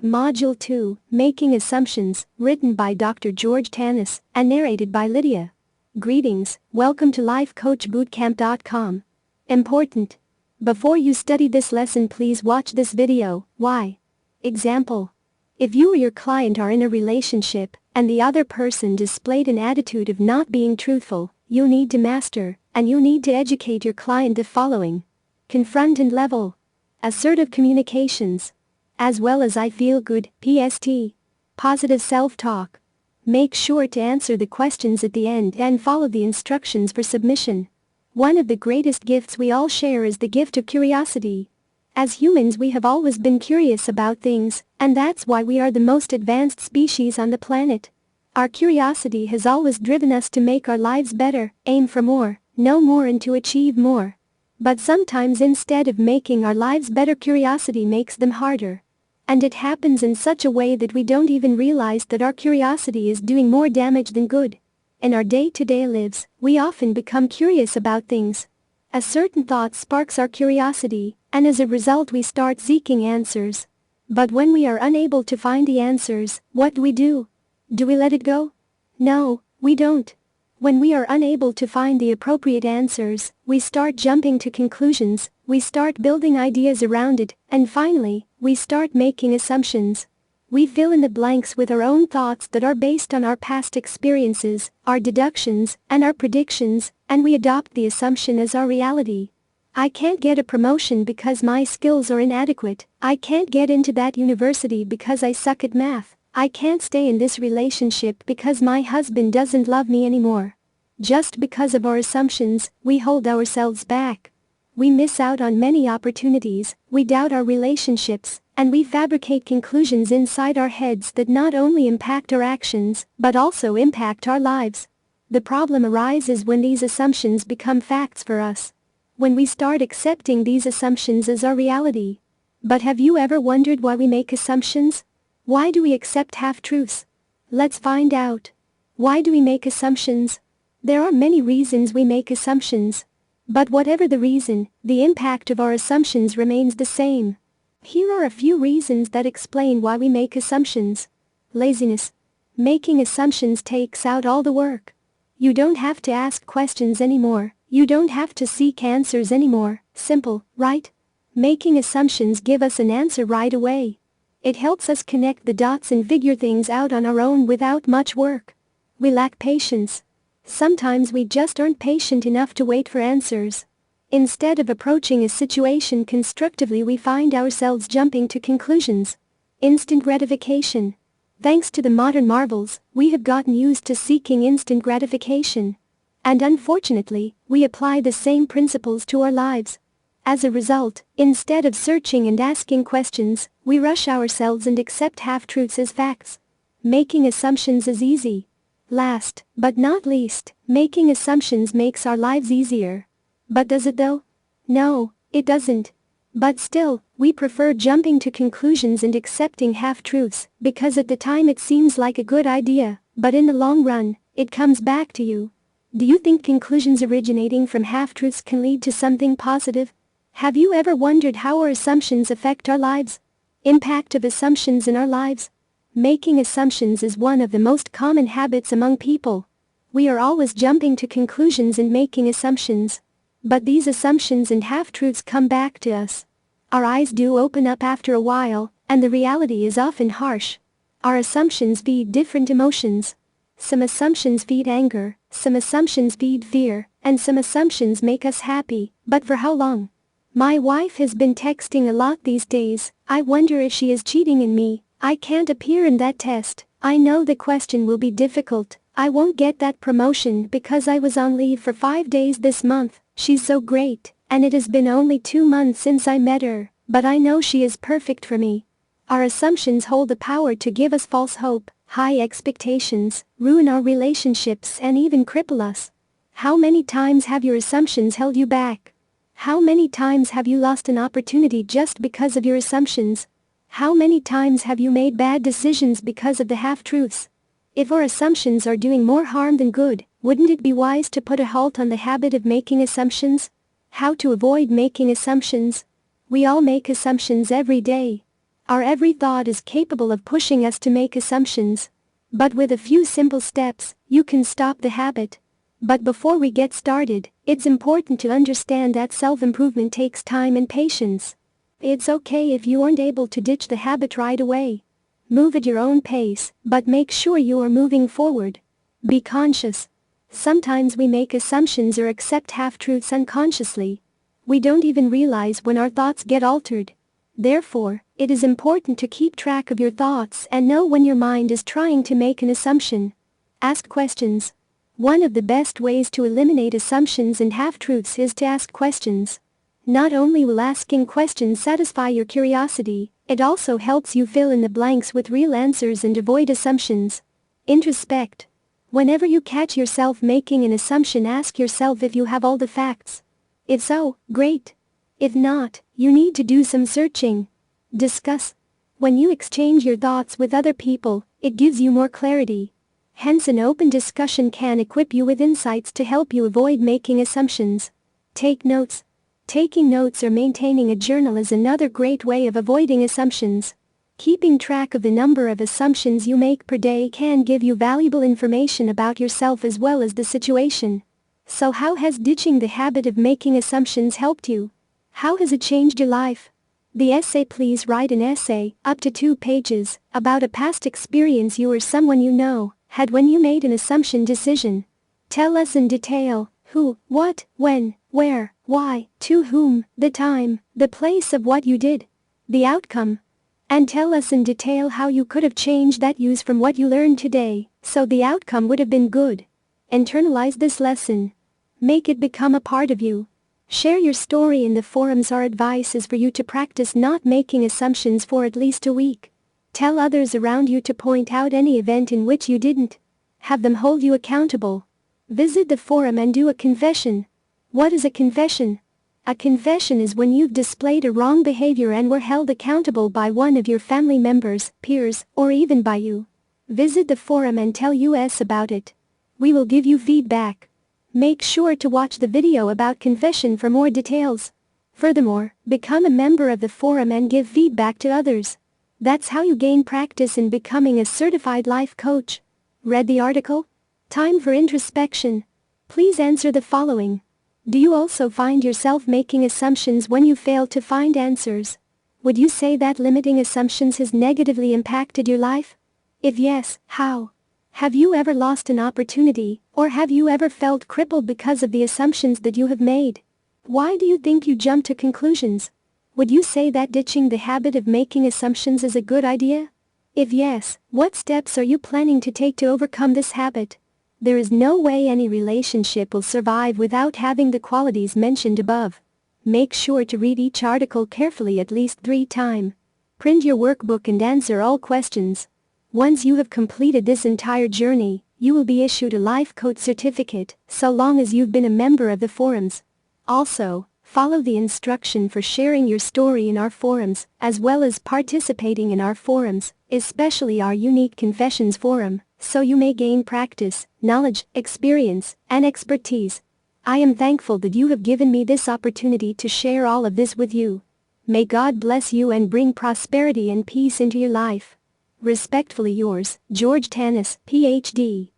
Module 2, Making Assumptions, written by Dr. George Tanis and narrated by Lydia. Greetings, welcome to lifecoachbootcamp.com. Important. Before you study this lesson, please watch this video. Why? Example. If you or your client are in a relationship and the other person displayed an attitude of not being truthful, you need to master and you need to educate your client the following. Confront and level. Assertive communications. As well as I feel good, PST. Positive self-talk. Make sure to answer the questions at the end and follow the instructions for submission. One of the greatest gifts we all share is the gift of curiosity. As humans, we have always been curious about things, and that's why we are the most advanced species on the planet. Our curiosity has always driven us to make our lives better, aim for more, know more, and to achieve more. But sometimes instead of making our lives better, curiosity makes them harder. And it happens in such a way that we don't even realize that our curiosity is doing more damage than good. In our day-to-day lives, we often become curious about things. A certain thought sparks our curiosity, and as a result we start seeking answers. But when we are unable to find the answers, what do? Do we let it go? No, we don't. When we are unable to find the appropriate answers, we start jumping to conclusions, we start building ideas around it, and finally, we start making assumptions. We fill in the blanks with our own thoughts that are based on our past experiences, our deductions, and our predictions, and we adopt the assumption as our reality. I can't get a promotion because my skills are inadequate. I can't get into that university because I suck at math. I can't stay in this relationship because my husband doesn't love me anymore. Just because of our assumptions, we hold ourselves back. We miss out on many opportunities, we doubt our relationships, and we fabricate conclusions inside our heads that not only impact our actions, but also impact our lives. The problem arises when these assumptions become facts for us. When we start accepting these assumptions as our reality. But have you ever wondered why we make assumptions? Why do we accept half-truths? Let's find out. Why do we make assumptions? There are many reasons we make assumptions. But whatever the reason, the impact of our assumptions remains the same. Here are a few reasons that explain why we make assumptions. Laziness. Making assumptions takes out all the work. You don't have to ask questions anymore. You don't have to seek answers anymore. Simple, right? Making assumptions give us an answer right away. It helps us connect the dots and figure things out on our own without much work. We lack patience. Sometimes we just aren't patient enough to wait for answers. Instead of approaching a situation constructively, we find ourselves jumping to conclusions. Instant gratification. Thanks to the modern marvels, we have gotten used to seeking instant gratification. And unfortunately, we apply the same principles to our lives. As a result, instead of searching and asking questions, we rush ourselves and accept half-truths as facts. Making assumptions is easy. Last, but not least, making assumptions makes our lives easier. But does it though? No, it doesn't. But still, we prefer jumping to conclusions and accepting half-truths, because at the time it seems like a good idea, but in the long run, it comes back to you. Do you think conclusions originating from half-truths can lead to something positive? Have you ever wondered how our assumptions affect our lives? Impact of assumptions in our lives. Making assumptions is one of the most common habits among people. We are always jumping to conclusions and making assumptions. But these assumptions and half-truths come back to us. Our eyes do open up after a while, and the reality is often harsh. Our assumptions feed different emotions. Some assumptions feed anger, some assumptions feed fear, and some assumptions make us happy, but for how long? My wife has been texting a lot these days. I wonder if she is cheating on me. I can't appear in that test. I know the question will be difficult. I won't get that promotion because I was on leave for 5 days this month. She's so great, and it has been only 2 months since I met her, but I know she is perfect for me. Our assumptions hold the power to give us false hope, high expectations, ruin our relationships, and even cripple us. How many times have your assumptions held you back? How many times have you lost an opportunity just because of your assumptions? How many times have you made bad decisions because of the half-truths? If our assumptions are doing more harm than good, wouldn't it be wise to put a halt on the habit of making assumptions? How to avoid making assumptions? We all make assumptions every day. Our every thought is capable of pushing us to make assumptions. But with a few simple steps, you can stop the habit. But before we get started, it's important to understand that self-improvement takes time and patience. It's okay if you aren't able to ditch the habit right away. Move at your own pace, but make sure you are moving forward. Be conscious. Sometimes we make assumptions or accept half-truths unconsciously. We don't even realize when our thoughts get altered. Therefore, it is important to keep track of your thoughts and know when your mind is trying to make an assumption. Ask questions. One of the best ways to eliminate assumptions and half-truths is to ask questions. Not only will asking questions satisfy your curiosity, it also helps you fill in the blanks with real answers and avoid assumptions. Introspect. Whenever you catch yourself making an assumption, ask yourself if you have all the facts. If so, great. If not, you need to do some searching. Discuss. When you exchange your thoughts with other people, it gives you more clarity. Hence, an open discussion can equip you with insights to help you avoid making assumptions. Take notes. Taking notes or maintaining a journal is another great way of avoiding assumptions. Keeping track of the number of assumptions you make per day can give you valuable information about yourself as well as the situation. So how has ditching the habit of making assumptions helped you? How has it changed your life? The essay. Please write an essay, up to 2 pages, about a past experience you or someone you know had when you made an assumption decision. Tell us in detail who, what, when, where, why, to whom, the time, the place of what you did, the outcome. And tell us in detail how you could have changed that use from what you learned today, so the outcome would have been good. Internalize this lesson. Make it become a part of you. Share your story in the forums. Our advice is for you to practice not making assumptions for at least a week. Tell others around you to point out any event in which you didn't. Have them hold you accountable. Visit the forum and do a confession. What is a confession? A confession is when you've displayed a wrong behavior and were held accountable by one of your family members, peers, or even by you. Visit the forum and tell us about it. We will give you feedback. Make sure to watch the video about confession for more details. Furthermore, become a member of the forum and give feedback to others. That's how you gain practice in becoming a certified life coach. Read the article? Time for introspection. Please answer the following. Do you also find yourself making assumptions when you fail to find answers? Would you say that limiting assumptions has negatively impacted your life? If yes, how? Have you ever lost an opportunity, or have you ever felt crippled because of the assumptions that you have made? Why do you think you jump to conclusions? Would you say that ditching the habit of making assumptions is a good idea? If yes, what steps are you planning to take to overcome this habit? There is no way any relationship will survive without having the qualities mentioned above. Make sure to read each article carefully at least 3 times. Print your workbook and answer all questions. Once you have completed this entire journey, you will be issued a life coach certificate, so long as you've been a member of the forums. Also, follow the instruction for sharing your story in our forums, as well as participating in our forums, especially our unique Confessions forum, so you may gain practice, knowledge, experience, and expertise. I am thankful that you have given me this opportunity to share all of this with you. May God bless you and bring prosperity and peace into your life. Respectfully yours, George Tanis, Ph.D.